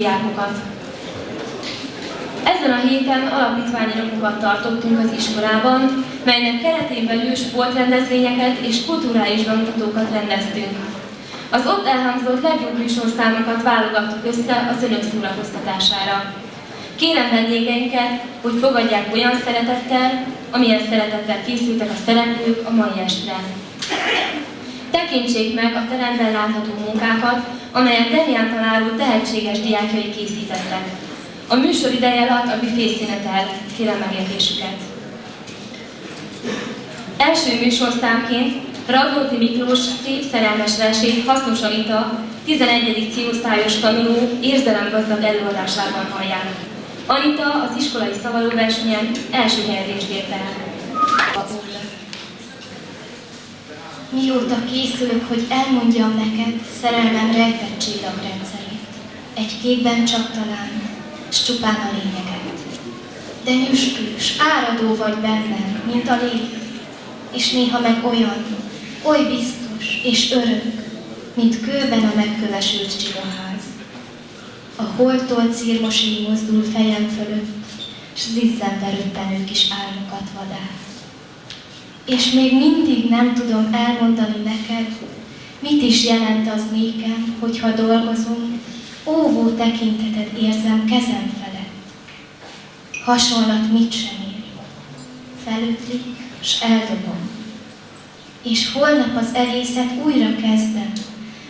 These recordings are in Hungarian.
diákokat. Ezen a héten alapítványi napokat tartottunk az iskolában, melynek keretén belül sportrendezvényeket és kulturális bemutatókat rendeztünk. Az ott elhangzott legjobb műsorszámokat válogattuk össze az önök szórakoztatására. Kérem vendégeinket, hogy fogadják olyan szeretettel, amilyen szeretettel készültek a szereplők a mai estre. Tekintsék meg a teremben látható munkákat, amelyet Demián tanár úr tehetséges diákjai készítettek. A műsor ideje alatt a büfé szünetel, kérem megértésüket. Első műsorszámként Radnóti Miklós szép szerelmes versét Hasznos Anita 11. C-osztályos tanuló érzelembazdag előadásában hallják. Anita az iskolai szavalóversenyen első helyezést ért el. Mióta készülök, hogy elmondjam neked szerelmem rejtett csillagrendszerét. Egy képben csak talán, s csupán a lényeget. De nyüskülős, áradó vagy bennem, mint a lég, és néha meg olyan, oly biztos és örök, mint kőben a megkövesült csigaház. A holttól círmosé mozdul fejem fölött, s zizzenve röppenő kis álmokat vadász. És még mindig nem tudom elmondani neked, mit is jelent az nékem, hogyha dolgozom, óvó tekinteted érzem kezem felett. Hasonlat mit sem ér. Felütlik, s eldobom. És holnap az egészet újra kezdem,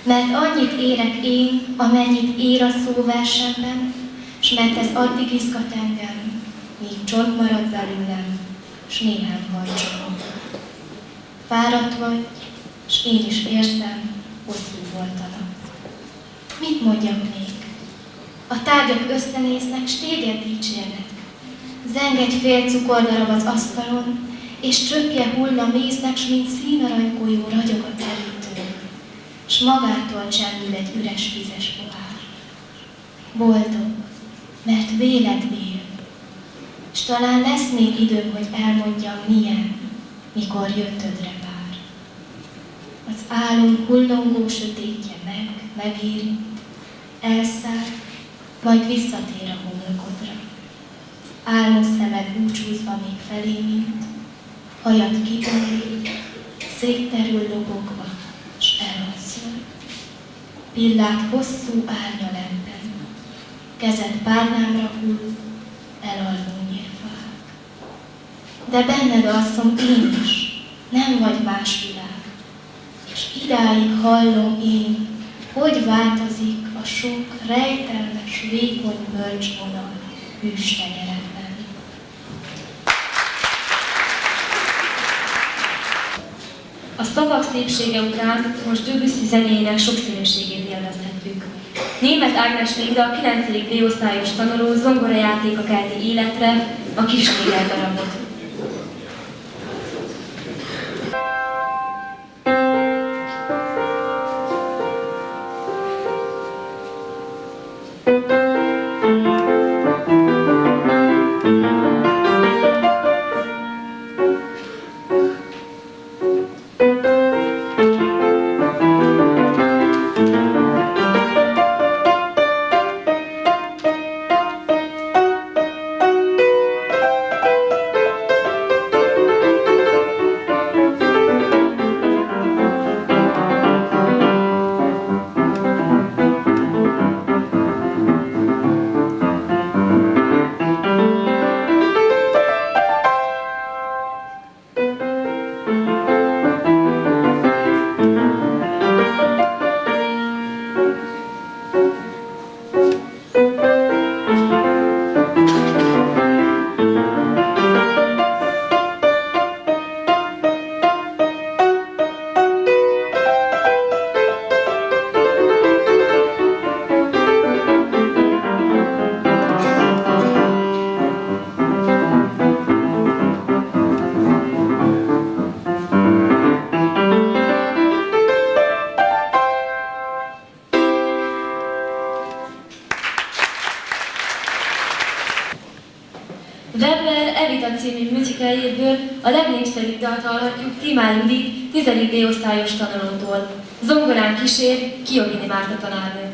mert annyit érek én, amennyit ér a szóversenben, s mert ez addig izgat engem, míg csont marad belőlem, s néhány hajcsolom. Fáradt vagy, s én is érzem, hosszú volt a nap. Mit mondjak még? A tárgyak összenéznek, s téged dicsérnek. Zeng egy fél cukordarab az asztalon, és csöppje hull a méznek, s mint színaranygolyó ragyog a terítőn, s magától csendül egy üres vizes pohár. Boldog, mert véled vél, s talán lesz még időm, hogy elmondjam, milyen, mikor jöttödre vár. Az álom hullongó sötétje megérint, elszáll, majd visszatér a homlokodra. Álmos szemed búcsúzva még felé mint, hajad kiborul, szétterül lobogva, s elalszol. Pillát hosszú árnyalemben, kezed párnámra hull, elalvó nyírfák. De benned alszom én is, nem vagy más világ, és idáig hallom én, hogy változik a sok rejtelmes, vékony bölcsvonal hűs tenyeredben. A szavak szépsége után most Debussy zenéjének sokszínűségét élvezhettük. Németh Ágnes Linda, a 9. D-osztályos tanuló zongorajátéka kelti életre a Kisnéger darabot. Weber Evita című musicaléből a legnépszerűbb dalt hallhatjuk Timár Judit, 10. D-osztályos tanulótól. Zongorán kísér Kiogini Márta tanárnő.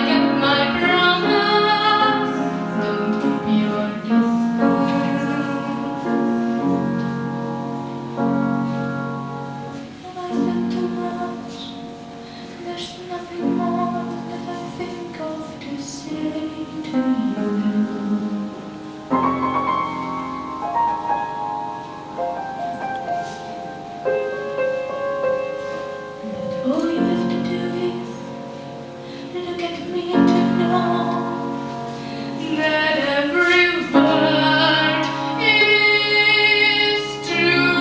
kept my promise. Don't keep your distance. Have I said too much? There's nothing more that I think of to say to you. All you have to do is look at me to know that every word is true.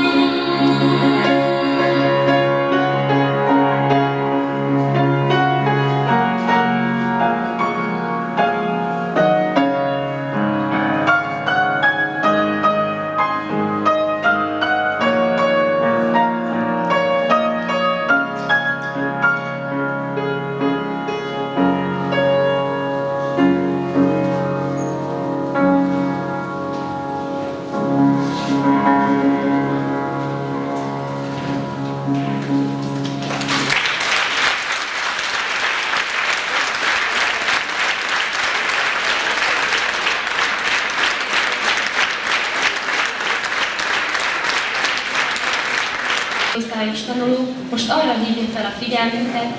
Osztályos tanuló most arra hívja fel a figyelmünket,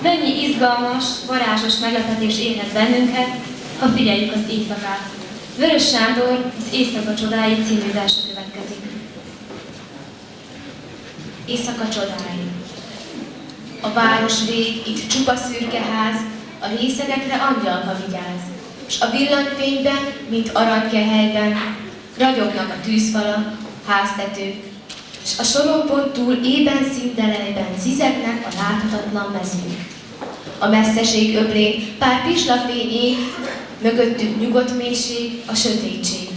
mennyi izgalmas, varázsos meglepetés érhet bennünket, ha figyeljük az éjszakát. Vörös Sándor az Éjszaka csodái című verse következik. Éjszaka csodái. A város vég, itt csupa szürke ház, a részegekre angyalka vigyáz. S a villanyfényben, mint aranykehelyben, ragyognak a tűzfalak, háztetők, s a sorompon túl ében színdelejben zizegnek a láthatatlan mezők. A messzeség öblén pár pislafény ég, mögöttük nyugodt mélység, a sötétség.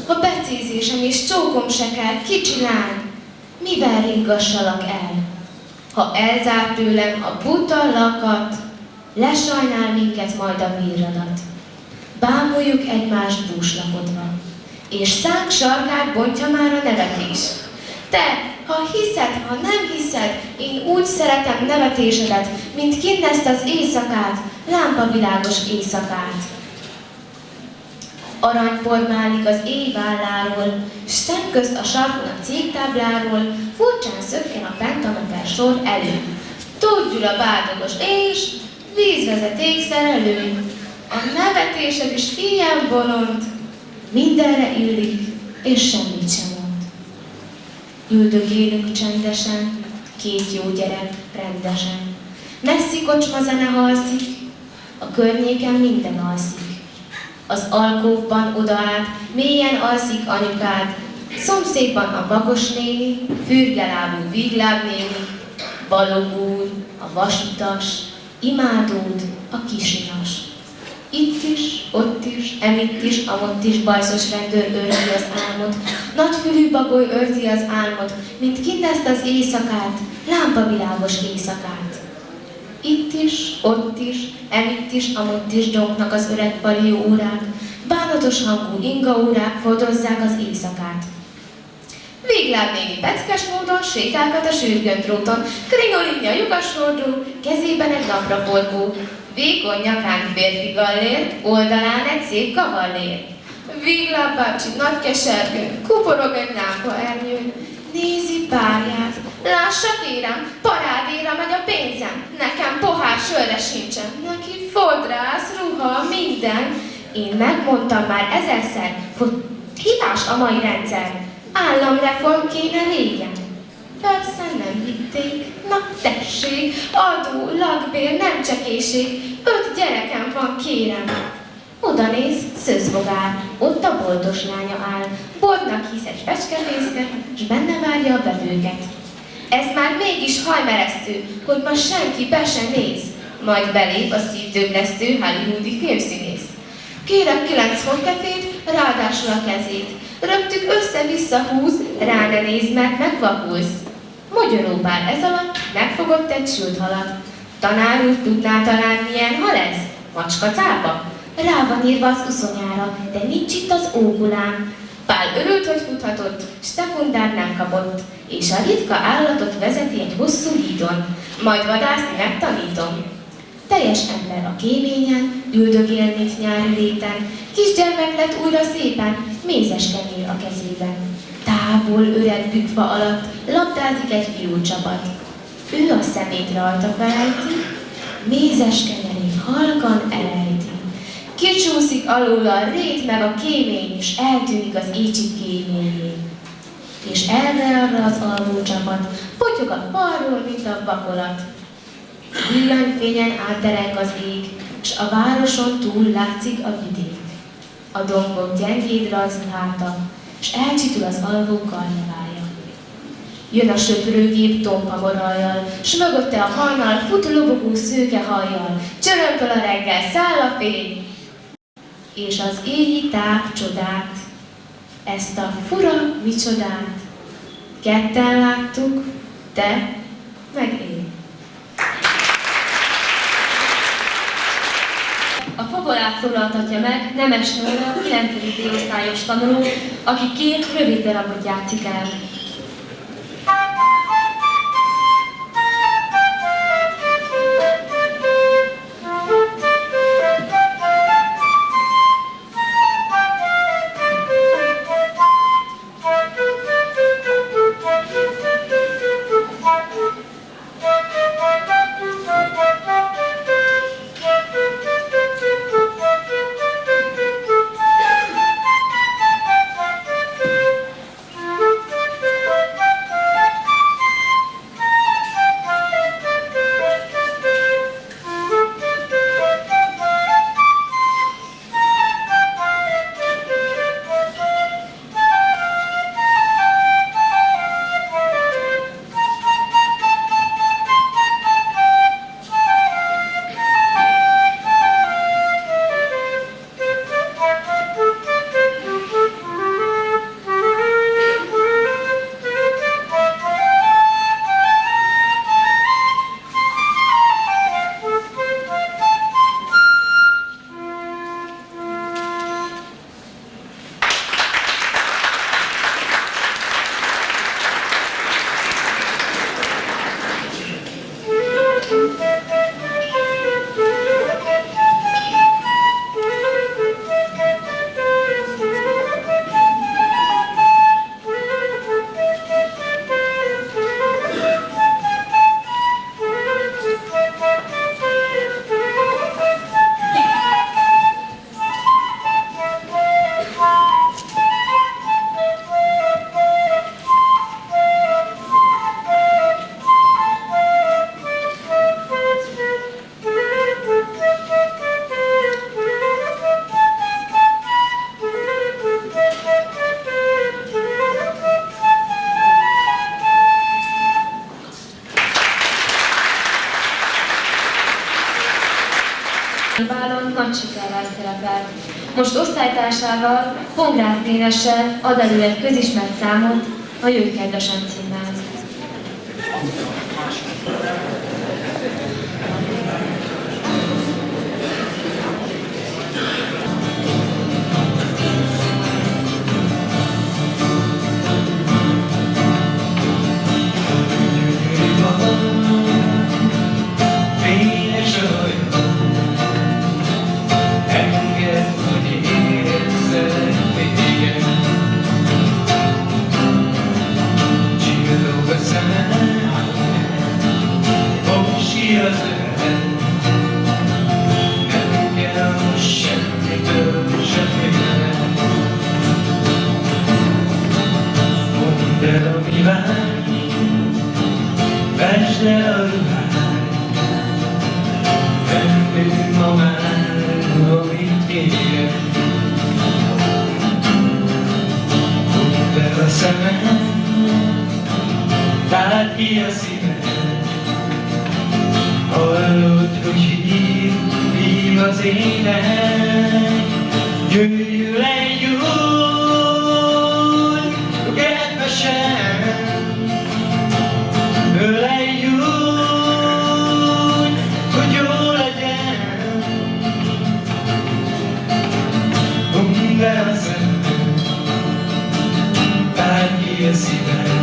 Ha becézésem és csókom se kell, kicsi lány, mivel ringassalak el? Ha elzárt tőlem a buta lakat, lesajnál minket majd a virradat. Bámuljuk egymást búslakodva, és szánk sarkát bontja már a nevetés. Te, ha hiszed, ha nem hiszed, én úgy szeretem nevetésedet, mint kinn ezt az éjszakát, lámpavilágos éjszakát. Aranypor málik az éj válláról, s szemközt a sarkon a cégtábláról, furcsán szökken a pentameter sor elő. Tudjul a bádogos és vízvezeték szerelő. A nevetésed is ilyen bolond, mindenre illik, és semmit sem mond. Üldögélünk csendesen, két jó gyerek rendesen. Messzi kocsma zene halszik, a környéken minden alszik. Az alkóvban odaállt, mélyen alszik anyukád, szomszédban a bakos néni, fürgelábú vígláb néni, Balogh úr, a vasutas, imádód, a kisinas. Itt is, ott is, emitt is, amott is bajszos rendőr őrzi az álmot, nagyfülű bagoly őrzi az álmot, mint kinn ezt az éjszakát, lámpavilágos éjszakát. Itt is, ott is, emitt is, amott is donknak az öreg fali órák, bánatos hangú ingaórák fordozzák az éjszakát. Végláb néni peckes módon sétálkat a sürgőn dróton, kringolinja lyukassordó, kezében egy napraforgó, vékony nyakán férfi gallér, oldalán egy szép kavallér. Végláb bácsi nagy kesergőn, kuporog egy lámpa ernyőn, nézi párját, lássa kérem, parádéra megy a pénzem, nekem pohár sörre sincsen, neki fodrász, ruha, minden. Én megmondtam már ezerszer, hogy hibás a mai rendszer, államreform kéne régen. Persze nem hitték, na tessék, adó, lakbér, nem csekéség, 5 gyerekem van kérem. Oda néz, szőzbogár, ott a boltos lánya áll, boltnak hisz egy fecskefészket, s benne várja a vevőket. Ez már mégis hajmeresztő, hogy ma senki be se néz, majd belép a szívdöglesztő hollywoodi filmszínész. Kérek 9 honkefét, ráadásul a kezét, röptük össze-vissza húz, rá ne nézd, mert megvakulsz. Mogyoróbál ez alatt megfogott egy sült halat. Tanár úr tudná talán milyen hal ez? Macska cápa? Rá van írva az uszonyára, de nincs itt az ógulám. Pál örült, hogy futhatott, s szekundát nem kapott, és a ritka állatot vezeti egy hosszú hídon, majd vadászni megtanítom. teljes ember a kéményen, üldögélnét nyári léten, kisgyermek lett újra szépen, mézes kenyér a kezében. Távol öreg bükfa alatt labdázik egy fiúcsapat. Ő a szemét rajta felejti, mézes kenyerét halkan elejti. Kicsúszik alul a rét meg a kémény, és eltűnik az écsik kéményén. És erre-arra az alvócsapat potyog a falról, mint a vakolat. Villanyfényen átdereng az ég, s a városon túl látszik a vidék. A dombok gyengéd rajzol háta, s elcsitul az alvó karnevája. Jön a söprőgép tompa morajjal, s mögötte a hajnal fut lobogó szőke hajjal, csörömpöl a reggel, száll a fény, és az égi tág csodát, ezt a fura micsodát, ketten láttuk, te meg én. A fogolát szólaltatja meg Nemes Nóra, 9. D-osztályos tanuló, aki 2 rövid darabot játszik el. Bálon nagy sikerrel szerepelt. Most osztálytársával, Pongrász Dénessel ad elő egy közismert számot a Jöjjkedvesen címmel. Vesd le a ruhád, fennünk ma már, amit ér. Húdd el a szemed, tárd ki a szíved, hallod, hogy hív az ének. Jöjjön egy úgy, kedvesen, ölelj úgy, hogy jó legyen. Húdd el a szemed, tárd ki a szíved.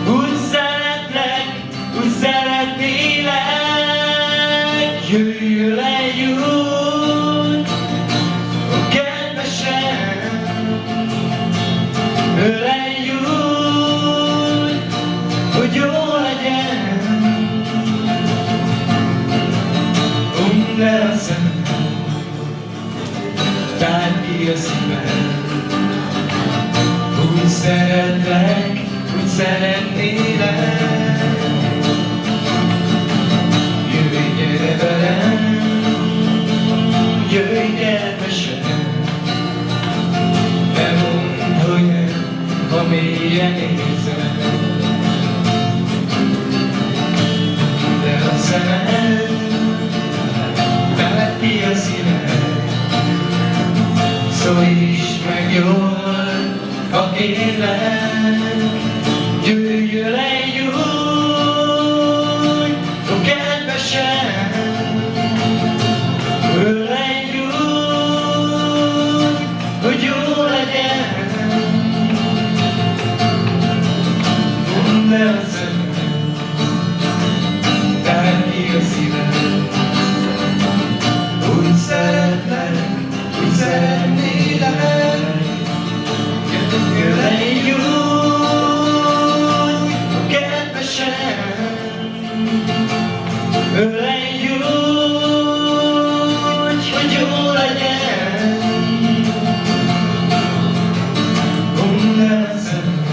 Úgy szeretlek, úgy szeretnélek, jöjjön eljön, ó kedvesem, eljön, hogy jó legyen. Omdd le a szemed, tárd ki a szíved, úgy szeretlek, úgy szeretnélek. Jöjj, gyere velem, jöjj, kedvesem, ne mondd, hogy nem, ha mélyen érzem. De a szemed, tárd ki a szíved, szólítsd meg jól, ha kérlek. Jöjjön eljön, ó kedvesem, eljön, hogy jó legyen. Mondd le a szemed, tárd ki a szíved, úgy szeretlek, úgy szeretnélek. Jöjjön eljön, ó kedvesem, eljön, hogy jó legyen. Mondd le a szemed,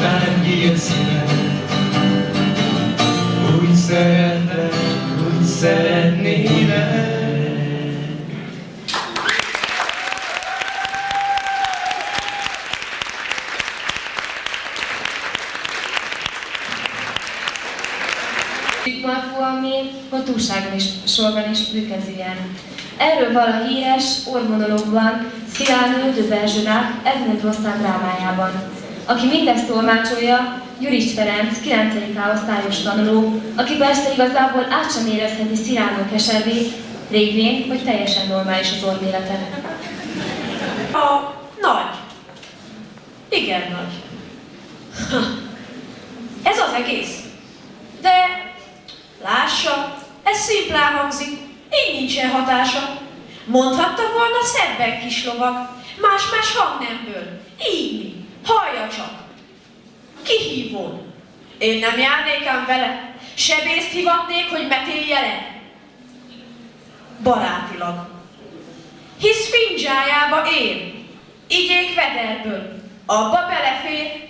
tárd ki a szíved, úgy szeretlek, úgy szeretnélek. Markó, ami a túlságon is sorban is bűkezilyen. Erről val a híres ormonológban Szilánő de Bergerac Edmund Rostand drámájában. Aki mindezt tolmácsolja, Gyurics Ferenc, 9. A-osztályos tanuló, aki persze igazából át sem érezheti Szilánó keservét, régvén, hogy teljesen normális az ormélete. Nagy. Igen nagy. Ez az egész. De lássa, ez szimplán hangzik, így nincsen hatása. Mondhatta volna szebben kis lovag, más-más hangnemből. Így mi? Hallja csak. Kihívón. Én nem járnék ám vele. Sebészt hivatnék, hogy metélje le. Barátilag. Hisz findzsájába ér. Igyék vederből. Abba belefér.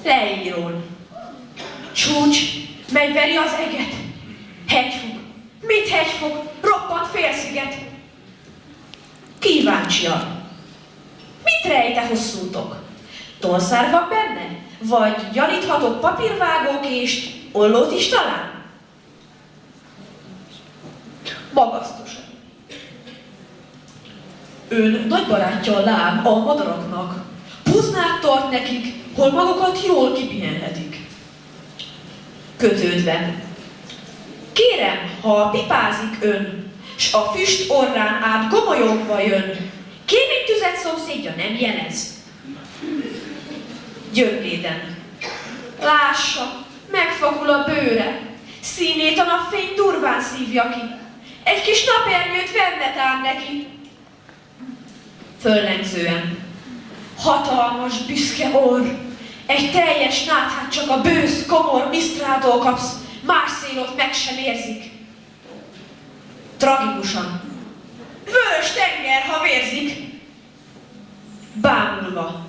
Leírón. Csúcs, mely veri az eget. Hegyfog. Mit hegyfog? Roppant félsziget. Kíváncsian. Mit rejte hosszútok? Tolszárva benne? Vagy gyaníthatok papírvágókést, ollót is talán? Magasztosan. Ön nagy barátja lám a madaraknak. Puznát tart nekik, hol magukat jól kipihenhetik. Kötődve. Kérem, ha pipázik ön, s a füst orrán át gomolyogva jön, kéménytüzet szomszédja nem jelez. Gyöngéden. Lássa, megfakul a bőre, színét a napfény durván szívja ki, egy kis napernyőt venne tán neki. Föllengzően. Hatalmas, büszke orr, egy teljes náthát csak a bősz, komor misztrától kapsz, más szélot meg sem érzik. Tragikusan. Vörös tenger, ha vérzik. Bámulva.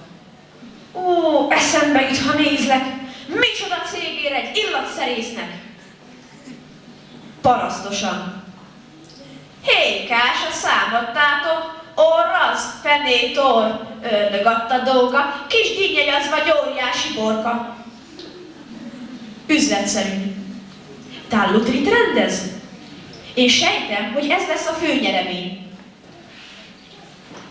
Ó, eszembe jut, ha nézlek, micsoda cégér egy illatszerésznek. Parasztosan. Hékás, a számadtátok, orraz, fenétor, ördögatta dolga, kis dinnyei az vagy óriási borka. Üzletszerű. Tallutrit rendez? Én sejtem, hogy ez lesz a főnyeremény.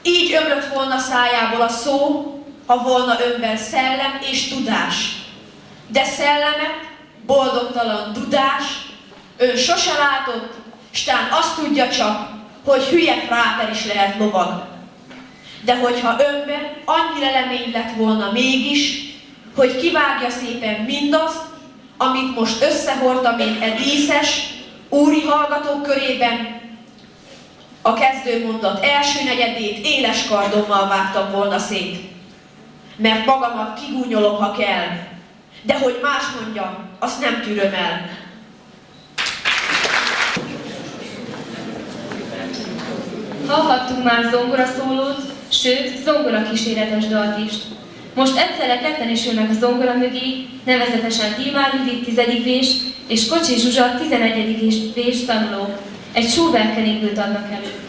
Így ömlött volna szájából a szó, ha volna önben szellem és tudás. De szellemet, boldogtalan dudás, ön sose látott, stán azt tudja csak, hogy hülye fráter is lehet lovag. De hogyha önben annyi lemény lett volna mégis, hogy kivágja szépen mindazt, amit most összehordtam én e díszes, úri hallgatók körében, a kezdőmondat első negyedét éles kardommal vágtam volna szét. Mert magamat kigúnyolom, ha kell, de hogy más mondja, azt nem tűröm el. Hallhattunk már zongoraszólót, sőt, zongorakíséretes dalt is. Most egyszerre ketten is ülnek a zongora mögé, nevezetesen Tímár Judit 10. vés és Kocsis Zsuzsa 11. vés tanulók. Egy Schubert-keringőt adnak elő.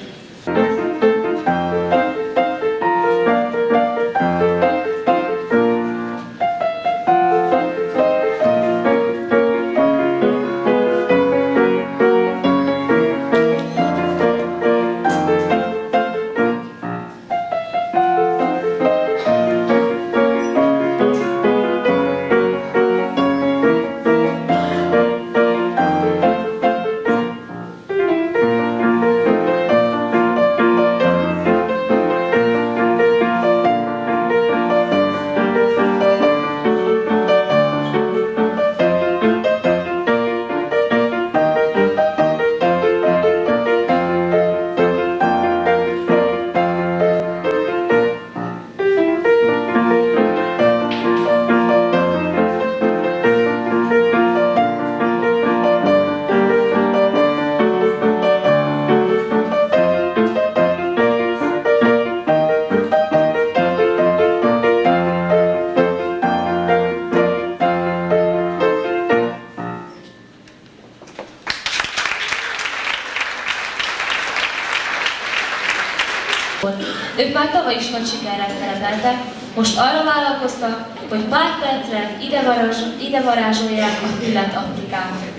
Ők már tavaly is nagy sikerrel szerepeltek, most arra vállalkoztak, hogy pár percre ide varázsolják a füllet Afrikát.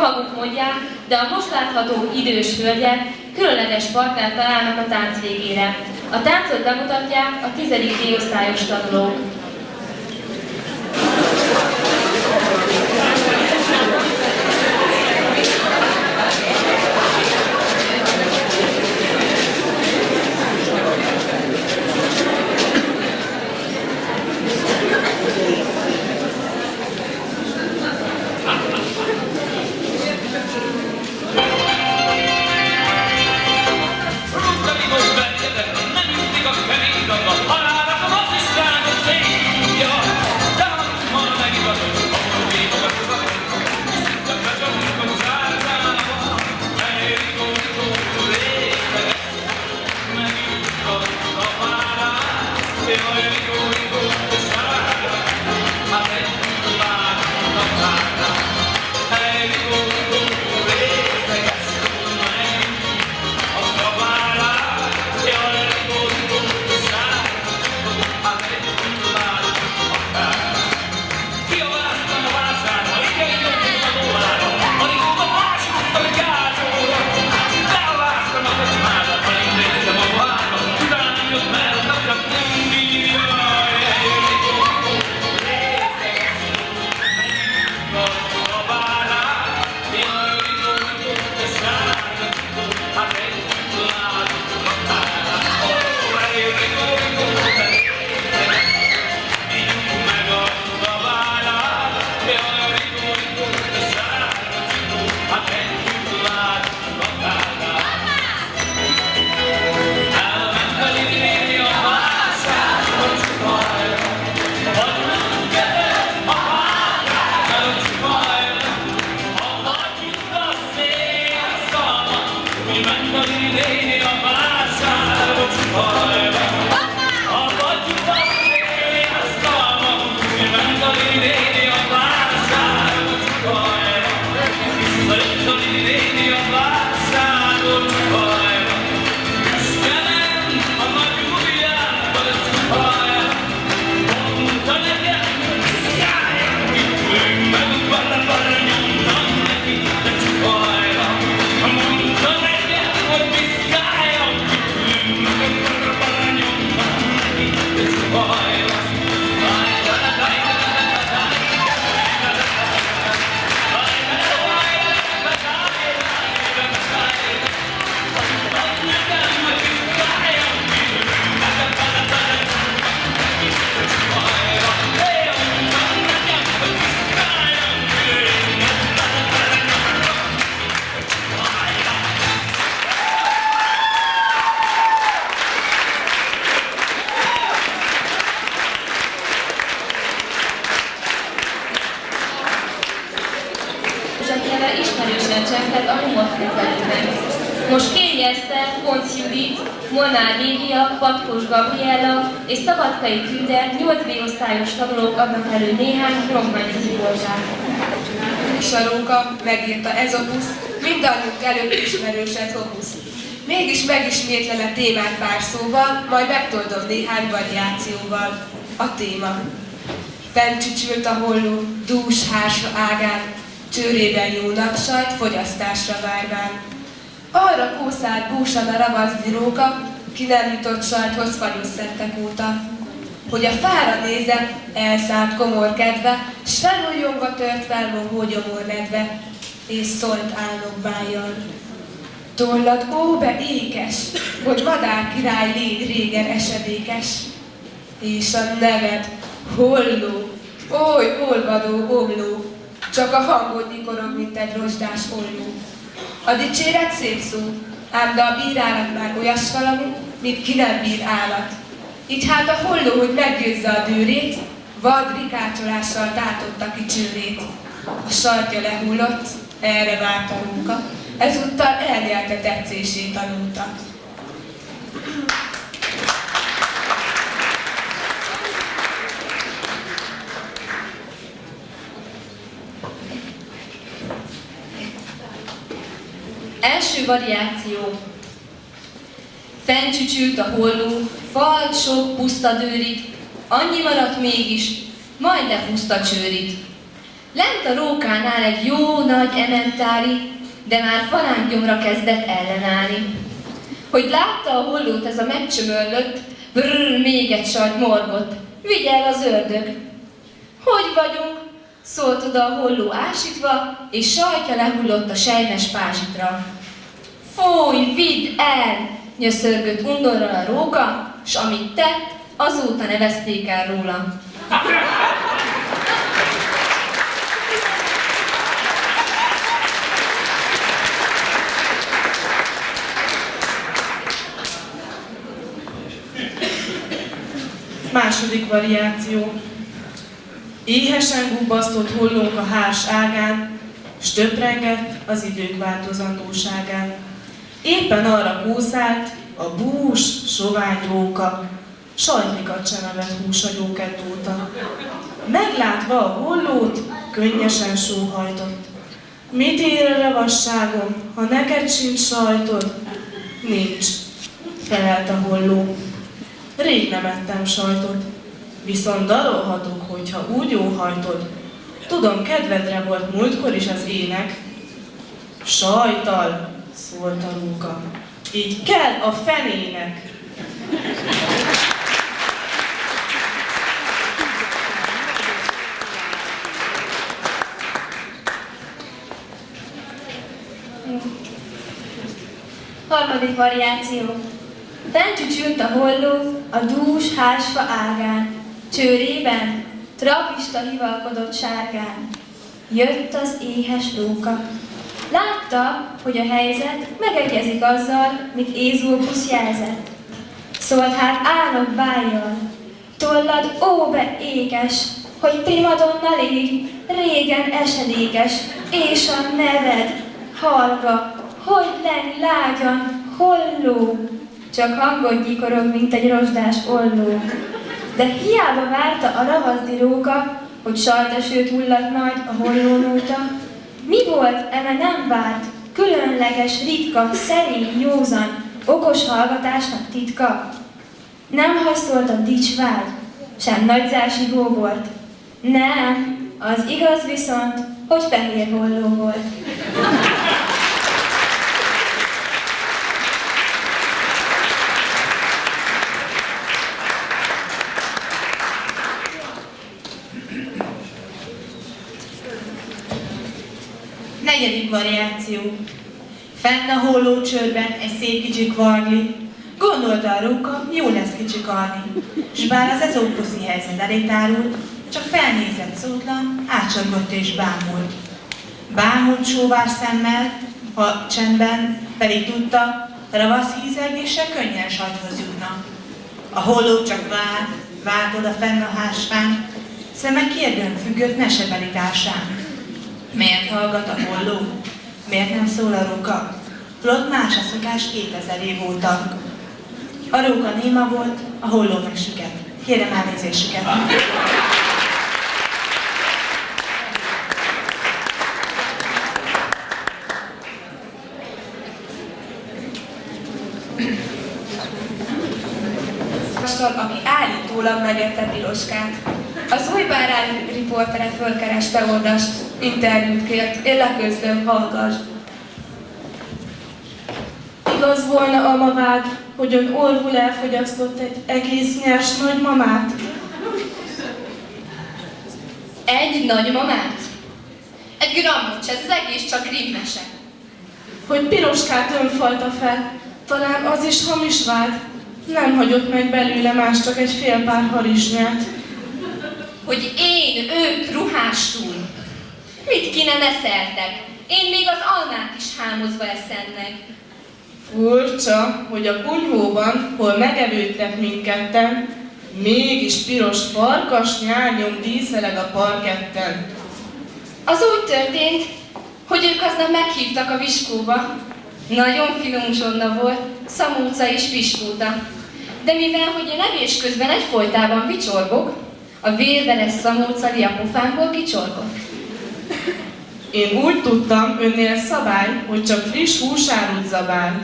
maguk mondják, de a most látható idős hölgyek különleges partnert találnak a tánc végére. A táncot bemutatják a 10. D-osztályos tanulók. Ismerősen csengted a humorkedvelőben. Most Kéri Eszter, Koncz Judit, Molnár Lívia, Patkós Gabriella és Szabadkai Tünder 8. B-osztályos tanulók adnak elő néhány rockmányi sziporzsát. Saróka megírta ez opusz, mindannyiunk előtt ismerős ez opusz. Mégis megismétlem a témát pár szóval, majd megtoldom néhány variációval. A téma. Fent csücsült a holló, dús hársó ágán, csőrében jó napsajt, fogyasztásra várván. Arra kószált búsan a ravaszdi róka, ki nem jutott sajthoz fagyusszettek óta. Hogy a fára nézett, elszállt komor kedve, s felújjongva tört fel mohó gyomornedve, és szólt álnokbájjal. Tollad óbe ékes, hogy madár király légy régen esedékes, és a neved holló, oly olvadó omló, csak a hangod nyikorog, mint egy rozsdás olló. A dicséret szép szó, ám de a bírálat már olyas valami, mint ki nem bír állat. Így hát a holló, hogy meggyőzze a dűrét, vad rikácsolással tátotta ki csőrét. A sarkja lehullott, erre várt a róka, ezúttal elnyelte tetszését tanulta. Első variáció. Fenncsücsült a holló, falt sok puszta dőrit, annyi maradt mégis, majd lehúzta csőrit. Lent a rókánál egy jó nagy ementári, de már falánkgyomra kezdett ellenállni. Hogy látta a hollót, ez a megcsömörlött, brrr, még egy sajt morgott. Vigyel az ördög. Hogy vagyunk? Szólt oda a holló ásítva, és sajtja lehullott a sejmes pázsitra. Fúj, vidd el! Nyöszörgött undorral a róka, s amit tett, azóta nevezték el róla. Második variáció. Éhesen gubbasztott hollónk a hárs ágán, s töprengett az idők változandóságán. Éppen arra kószált a bús, sovány róka, sajtlikat sem evett húsagyókett óta. Meglátva a hollót, könnyesen sóhajtott. Mit ér a ravasságom, ha neked sincs sajtod? Nincs, felelt a holló. Rég nem ettem sajtot, viszont dalolhatok, hogyha úgy óhajtod. Tudom, kedvedre volt múltkor is az ének. Sajttal, szólt a róka, így kell a fenének. Harmadik variáció. Bent csücsült a holló a dús hársfa ágán, csőrében trapista hivalkodott sárgán. Jött az éhes róka. Látta, hogy a helyzet megegyezik azzal, mit Ézópusz jelzett. Szólt hát álnok bájjal, tollad óbe ékes, hogy primadonna légy, régen esedékes, és a neved, hallga, hogy lenj lágyan, holló. Csak hangod nyikorog, mint egy rozsdás olló. De hiába várta a ravaszdi róka, hogy sajtasőt hulladt majd a hollónóta. Mi volt, eme nem várt, különleges, ritka, szerény, józan, okos hallgatásnak titka? Nem hasztolt a dicsvágy, sem nagyzási góbort. Nem, az igaz viszont, hogy fehér holló volt. Negyedik variáció. Fenn a hollócsőrben egy szép kicsi kvargli. Gondolta a róka, jó lesz kicsikarni. S bár az ezópuszi helyzet elé tárult, csak felnézett szótlan, átsorgott és bámult. Bámult sóvár szemmel, ha csendben, pedig tudta, ravasz hízelgése könnyen sajthoz jutna. A holló csak várt oda fenn a hásfán, szeme kérdőn függött mesebeli társán. Miért hallgat a holló? Miért nem szól a róka? Holott más a szokás 2000 év óta. A róka néma volt, a holló meg süket. Kérem elnézésüket. Aki állítólag megette Piroskát. Az új bárány riportere fölkereste Ordast, interjút kért, én leközlöm, hallgass. Igaz volna a magád, hogy ön orvul elfogyasztott egy egész nyers nagymamát? Egy nagymamát? Egy grammot se, ez az egész csak rimmese. Hogy Piroskát ön falta fel, talán az is hamis vád. Nem hagyott meg belőle más, csak egy fél pár harizsnyát. Hogy én őt ruhástul. Mit ki nem eszeltek? Én még az almát is hámozva eszennek. Furcsa, hogy a kunyhóban, hol megevődtek mindketten, mégis piros farkas nyálnyom díszeleg a parketten. Az úgy történt, hogy ők aznap meghívtak a viskóba. Nagyon finom zsonna volt, szamóca és piskóta. De mivel, hogy én evés közben egyfolytában vicsorgok, a vérveres szamócali a pofámból kicsorgott. Én úgy tudtam, önnél szabály, hogy csak friss húsárút zabál.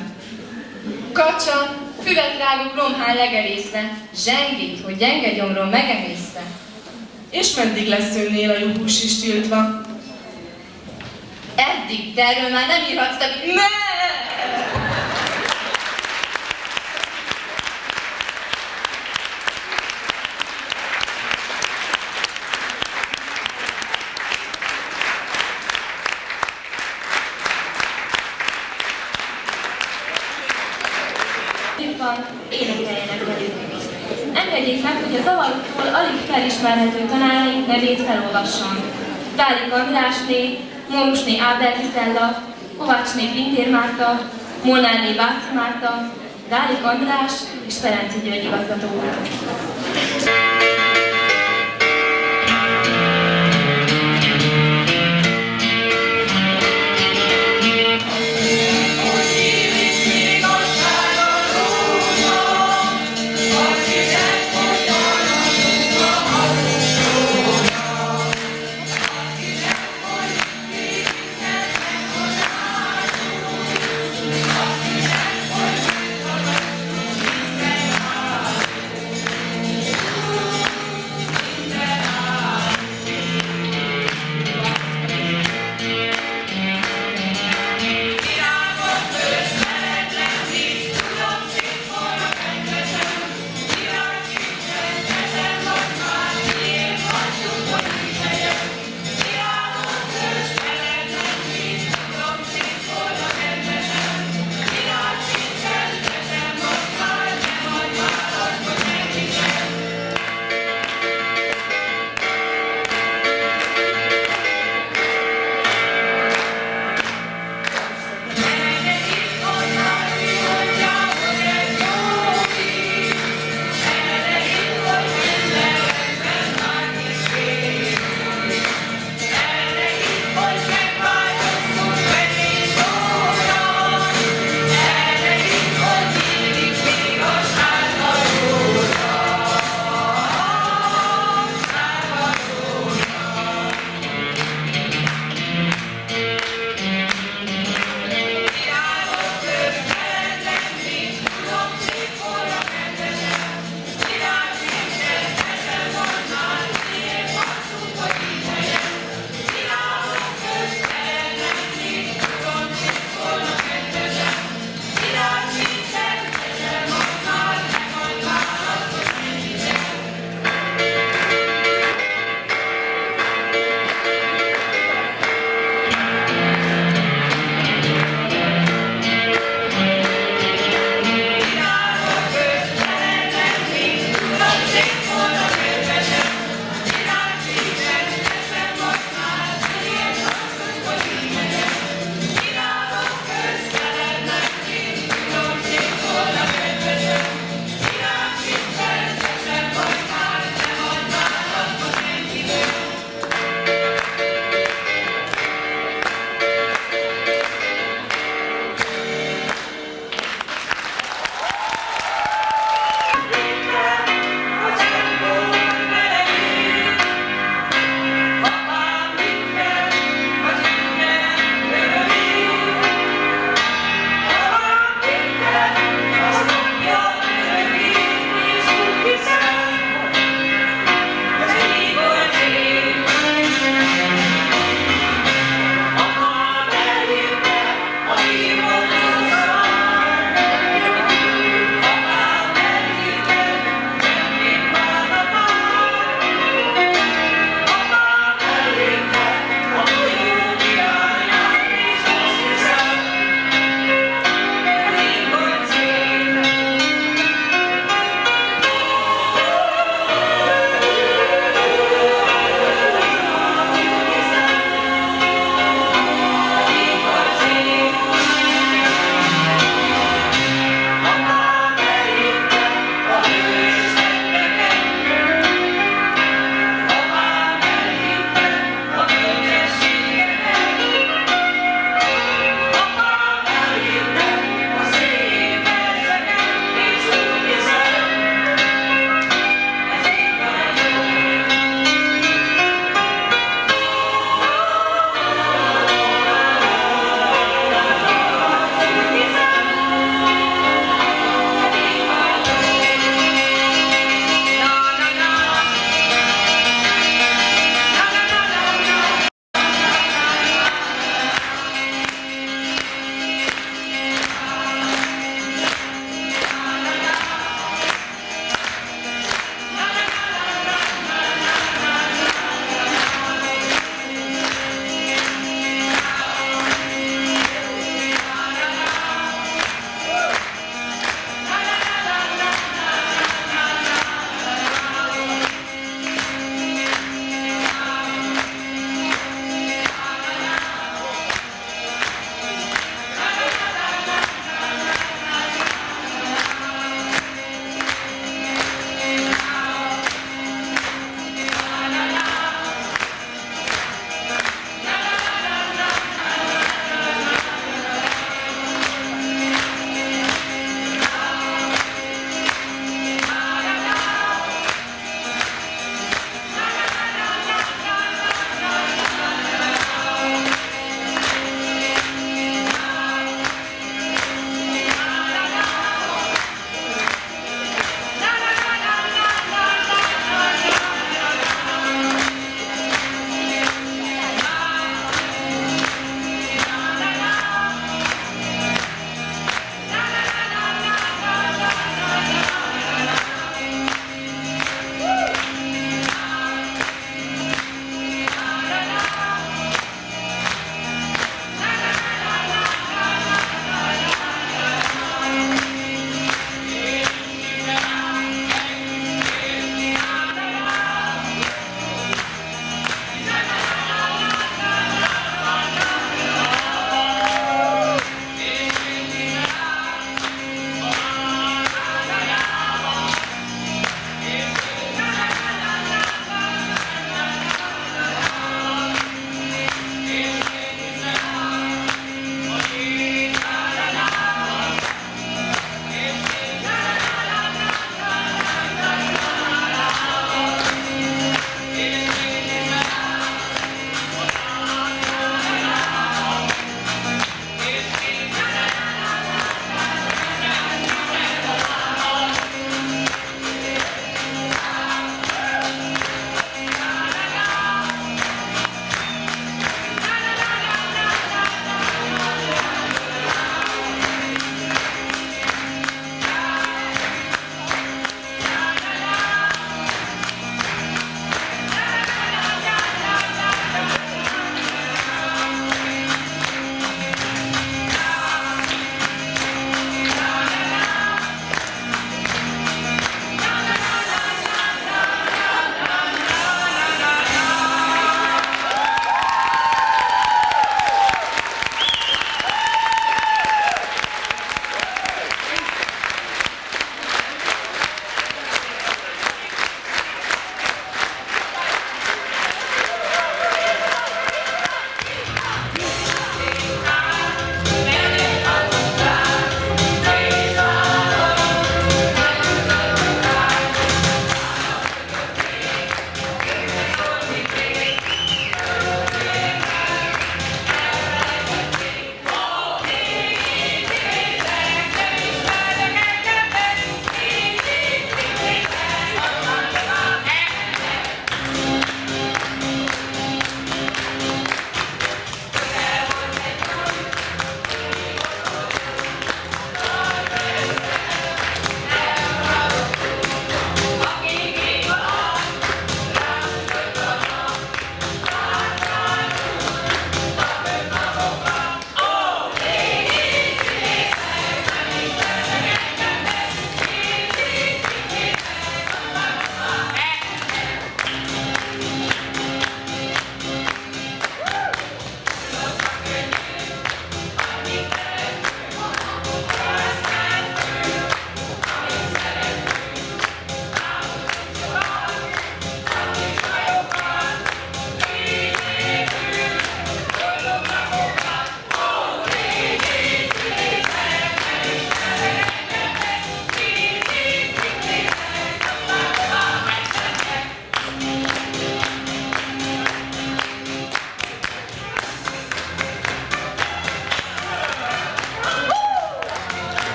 Kacsa, füvet rágok lomhán legerészve, zsengít, hogy gyenge gyomrom megemészte. És meddig lesz önnél a juhús is tiltva? Eddig, de erről már nem írhatsz többet. Ne! Van, énekeljenek velük. Engedjék meg, hogy a zavartól alig felismerhető tanáraink nevét felolvassam. Dálik Andrásné, Mórusné Ábel Gisella, Kovácsné Pintér Márta, Molnárné Váci Márta, Dálik András és Ferenci György igazgató úr.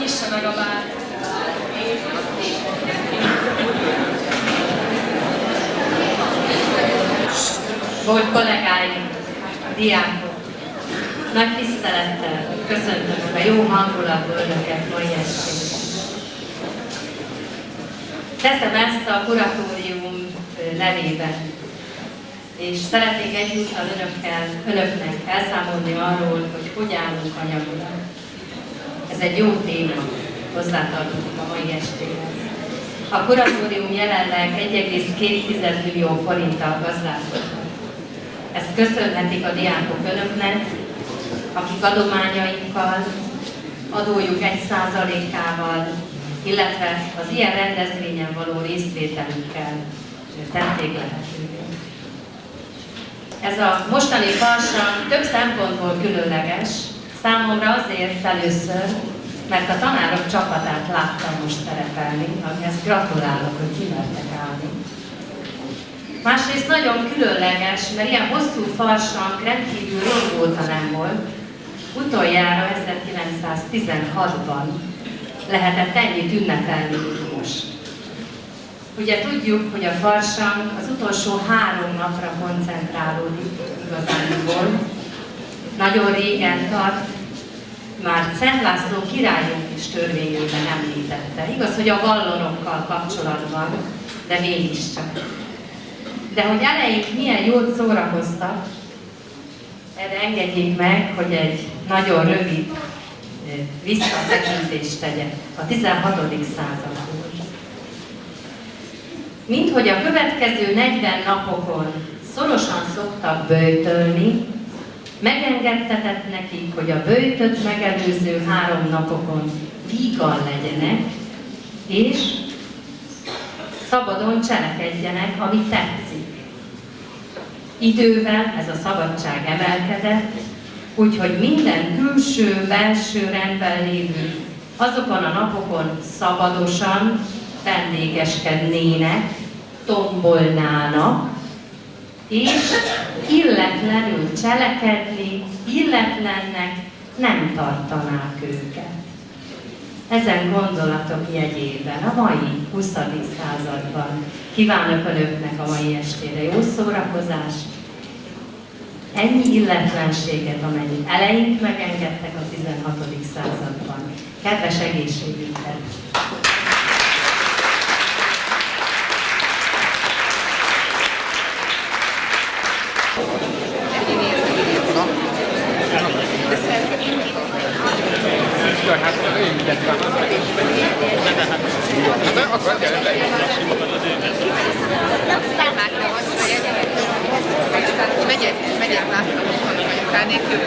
nyissa meg a bár. Volt kollégáim, diákok, nagy tisztelettel köszöntöm a jó hangulatú önöket mai estén. Teszem ezt a kuratórium nevében, és szeretnék egyúttal önöknek elszámolni arról, hogy állunk anyagilag. Ez egy jó téma, hozzátartozik a mai estéhez. A kuratórium jelenleg 1,2 millió forinttal gazdálkodik. Ezt köszönhetik a diákok önöknek, akik adományainkkal, adójuk 1%-ával, illetve az ilyen rendezvényen való részvételükkel tették lehetővé. Ez a mostani farsang több szempontból különleges, számomra azért először, mert a tanárok csapatát láttam most szerepelni, amihez gratulálok, hogy kimertek állni. Másrészt nagyon különleges, mert ilyen hosszú farsang rendkívül régóta nem volt. Utoljára 1916-ban lehetett ennyit ünnepelni, mint most. Ugye tudjuk, hogy a farsang az utolsó 3 napra koncentrálódik igazából. Nagyon régen tart, már Szent László királyunk is törvényében említette. Igaz, hogy a vallonokkal kapcsolatban, de mégiscsak. De hogy eleink milyen jót szórakoztak, erre engedjék meg, hogy egy nagyon rövid visszatekintést tegyek a 16. századból. Mint hogy a következő 40 napokon szorosan szoktak böjtölni, megengedtetett nekik, hogy a böjtöt megelőző 3 napokon vígan legyenek, és szabadon cselekedjenek, ami tetszik. Idővel ez a szabadság emelkedett, úgyhogy minden külső-belső rendben lévő azokon a napokon szabadosan vendégeskednének, tombolnának, és illetlenül cselekedni, illetlennek nem tartanák őket. Ezen gondolatok jegyében a mai 20. században kívánok önöknek a mai estére jó szórakozást, ennyi illetlenséget, amennyit eleink megengedtek a 16. században. Kedves egészségünket! Megyek, láttam, hogy a nélkül.